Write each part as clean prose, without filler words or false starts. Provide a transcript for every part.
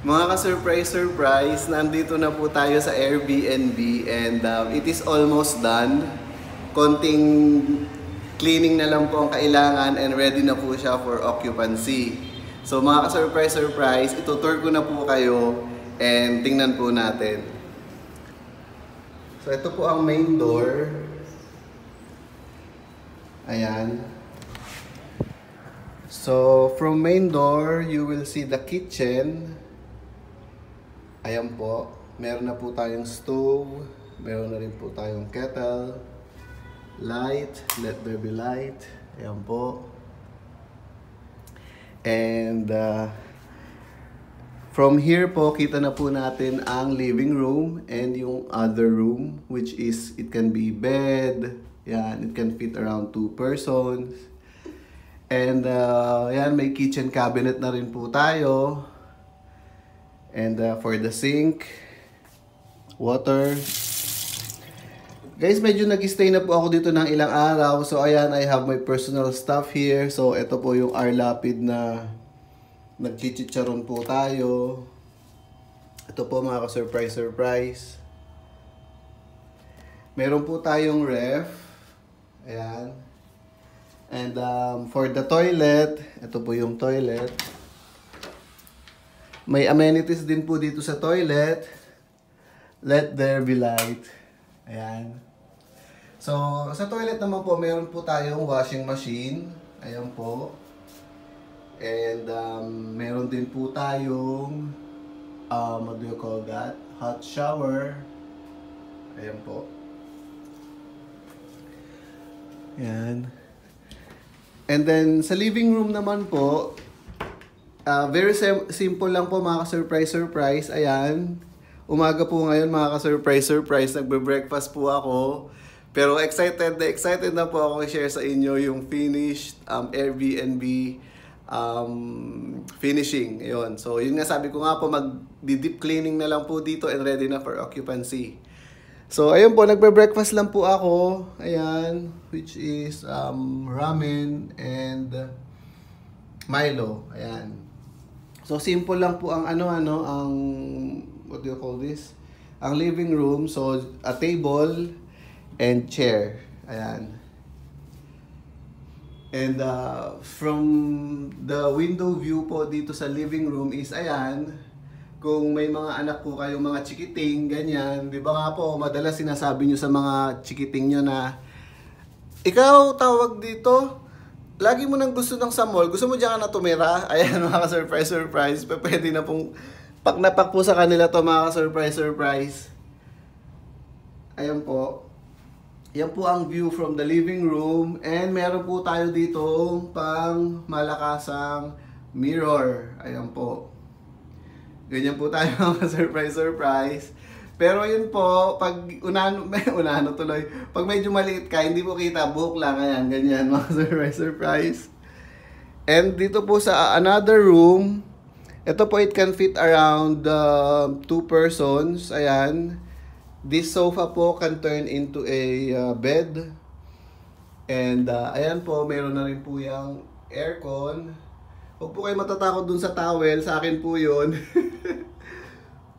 Mga ka-surprise, nandito na po tayo sa Airbnb and it is almost done. Konting cleaning na lang po ang kailangan and ready na po siya for occupancy. So mga ka-surprise, itutour ko na po kayo and tingnan po natin. So ito po ang main door. Ayan. So from main door, you will see the kitchen. Ayan po, meron na po tayong stove, meron na rin po tayong kettle, light, let there be light, ayan po. And from here po, kita na po natin ang living room and yung other room, which is, it can be bed, yan, it can fit around 2 persons. And yan, may kitchen cabinet na rin po tayo. And for the sink, water. Guys, medyo nag-stay na po ako dito ng ilang araw. So ayan, I have my personal stuff here. So ito po yung our lapid na nagchichicharon po tayo. Ito po mga ka-surprise. Meron po tayong ref. Ayan. And for the toilet, ito po yung toilet. May amenities din po dito sa toilet. Let there be light. Ayan. So, sa toilet naman po, meron po tayong washing machine. Ayan po. And meron din po tayong, what do you call that? Hot shower. Ayan po. Ayan. And then, sa living room naman po, very simple lang po mga ka-surprise. Ayan. Umaga po ngayon mga ka-surprise. Nagbe-breakfast po ako. Pero excited na po ako i-share sa inyo yung finished Airbnb finishing. Ayun. So yun nga, sabi ko nga po, mag-deep cleaning na lang po dito and ready na for occupancy. So ayun po, nagbe-breakfast lang po ako. Ayan. Which is ramen and Milo. Ayan. So simple lang po ang ang what do you call this? Ang living room, so a table and chair. Ayan. And from the window view po dito sa living room is ayan. Kung may mga anak po kayong mga chikiting, ganyan, di ba nga po, madalas sinasabi nyo sa mga chikiting nyo na ikaw, tawag dito, lagi mo nang gusto ng sa mall, gusto mo dyan ka na tumira. Ayan mga ka-surprise. Pwede na pong paknapak po sa kanila to mga ka-surprise. Ayan po. Yan po ang view from the living room. And meron po tayo dito pang malakasang mirror. Ayan po. Ganyan po tayo mga ka-surprise. Pero yun po, pag unano tuloy, pag medyo maliit ka, hindi po kita, buhok lang, ayan, ganyan, mga surprise. And dito po sa another room, ito po, it can fit around 2 persons, ayan. This sofa po can turn into a bed. And ayan po, meron na rin po yung aircon. Huwag po kayo matatakot dun sa towel, sa akin po yun.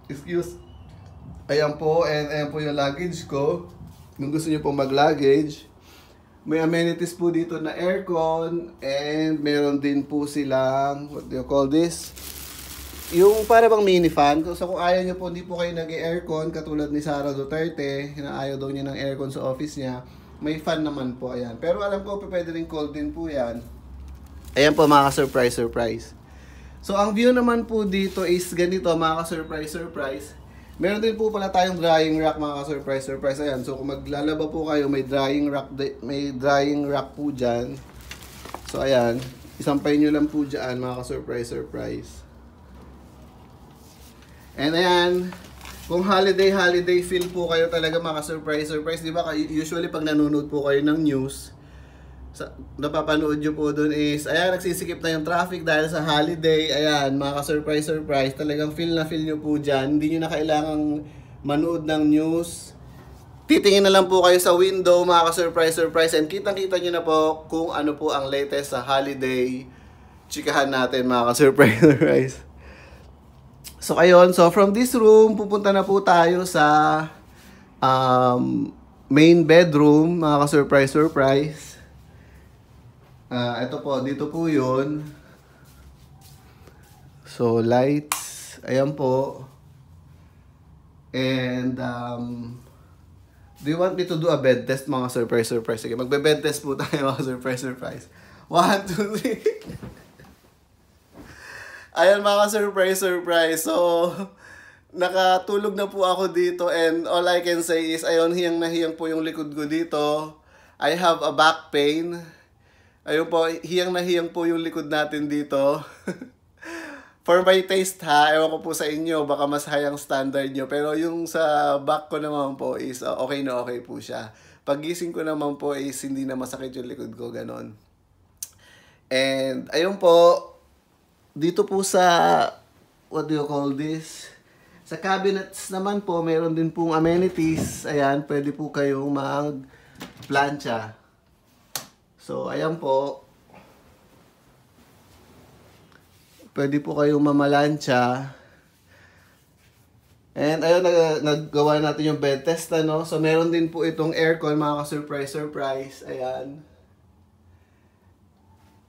Excuse. Ayan po, and ayan po yung luggage ko. Kung gusto nyo po mag-luggage. May amenities po dito na aircon. And meron din po silang, what do you call this? Yung para bang mini fan. So kung ayaw nyo po, hindi po kayo nag-aircon, katulad ni Sara Duterte, na ayaw daw niya ng aircon sa office niya, may fan naman po, ayan. Pero alam ko, pwede rin cold din po yan. Ayan po mga ka-surprise. So ang view naman po dito is ganito mga ka-surprise. Meron din po pala tayong drying rack mga ka-surprise. Ayan. So kung maglalaba po kayo, may drying rack po dyan. So ayan, isampay nyo lang po dyan mga ka-surprise. And ayan, kung holiday feel po kayo talaga mga ka-surprise. Di ba usually pag nanonood po kayo ng news, napapanood nyo po dun is, ayan, nagsisikip na yung traffic dahil sa holiday. Ayan, mga ka-surprise. Talagang feel nyo po dyan. Hindi nyo na kailangang manood ng news. Titingin na lang po kayo sa window, mga ka-surprise. And kitang-kita nyo na po kung ano po ang latest sa holiday chikahan natin, mga ka-surprise. So ayun, so from this room, pupunta na po tayo sa main bedroom, mga ka-surprise. Ito po, dito po yun. So lights, ayan po. And do you want me to do a bed test, mga surprise? Sige, magbe-bed test po tayo, mga surprise. 1, 2, 3. Ayan, mga surprise. So, nakatulog na po ako dito and all I can say is, ayun, hiyang na hiyang po yung likod ko dito. I have a back pain. Ayun po, hiyang na hiyang po yung likod natin dito. For my taste ha, ewan ko po sa inyo, baka mas high ang standard nyo. Pero yung sa back ko naman po is okay na okay po siya. Paggising ko naman po is hindi na masakit yung likod ko, ganon. And ayun po, dito po sa, what do you call this? Sa cabinets naman po, meron din pong amenities. Ayan, pwede po kayong mag-plancha. So, ayan po. Pwede po kayong mamalansya. And ayun, naggawa natin yung bed test, ano? So, meron din po itong aircon, mga ka-surprise. Ayan.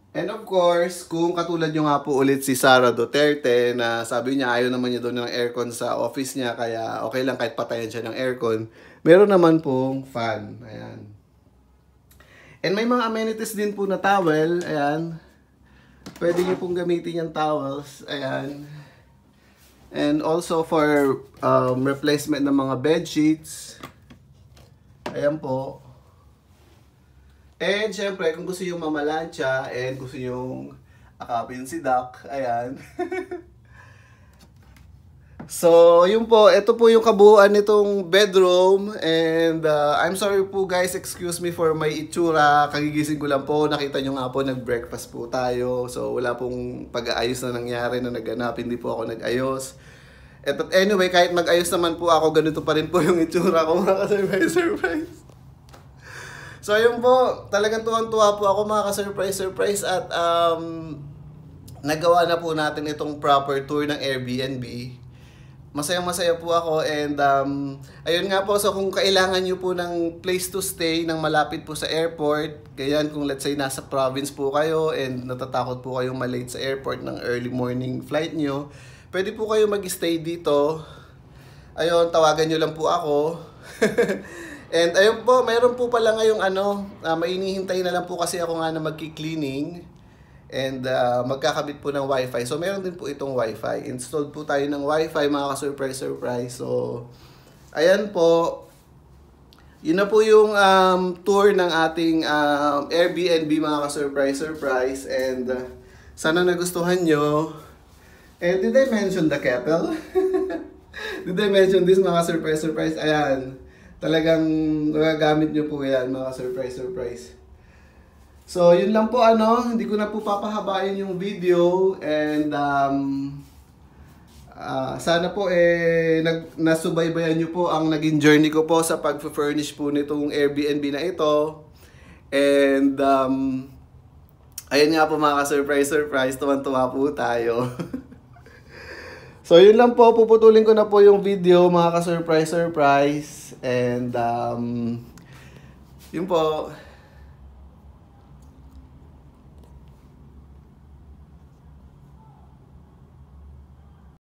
And of course, kung katulad nyo nga po ulit si Sara Duterte na sabi niya ayaw naman niya doon ng aircon sa office niya, kaya okay lang kahit patayan siya ng aircon. Meron naman pong fan. Ayan. And may mga amenities din po na towel. Ayan. Pwede nyo pong gamitin yung towels. Ayan. And also for replacement ng mga bed sheets. Ayan po. And syempre, kung gusto nyo mamalansya and gusto nyo akapin si Doc, ayan. So, yun po, ito po yung kabuuan nitong bedroom. And I'm sorry po guys, excuse me for my itsura. Kagigising ko lang po, nakita nyo nga po, nag-breakfast po tayo. So, wala pong pag-aayos na nangyari na naganap, hindi po ako nag-ayos. At anyway, kahit mag-ayos naman po ako, ganito pa rin po yung itsura ko, mga ka-surprise. So, ayun po, talagang tuwang-tuwa po ako, mga ka-surprise. At nagawa na po natin itong proper tour ng Airbnb. Masayang-masaya po ako and ayun nga po, so kung kailangan nyo po ng place to stay ng malapit po sa airport, kaya kung let's say nasa province po kayo and natatakot po kayong malate sa airport ng early morning flight nyo, pwede po kayo mag-stay dito. Ayun, tawagan nyo lang po ako. And ayun po, mayroon po pala ngayong mainihintay na lang po kasi ako nga na magki-cleaning. And magkakabit po ng wifi. So meron din po itong wifi. Installed po tayo ng wifi, mga ka-surprise. So ayan po. Yun na po yung tour ng ating Airbnb, mga ka-surprise. And sana nagustuhan nyo. And did I mention the kettle? Did I mention this, mga surprise? Ayan. Talagang magagamit nyo po yan, mga surprise. So, yun lang po, hindi ko na po papahabain yung video. And sana po nasubaybayan nyo po ang naging journey ko po sa pag-furnish po nitong Airbnb na ito. And ayun nga po, mga ka-surprise, tuwan-tuwa po tayo. So, yun lang po, puputulin ko na po yung video, mga ka-surprise. And yun po.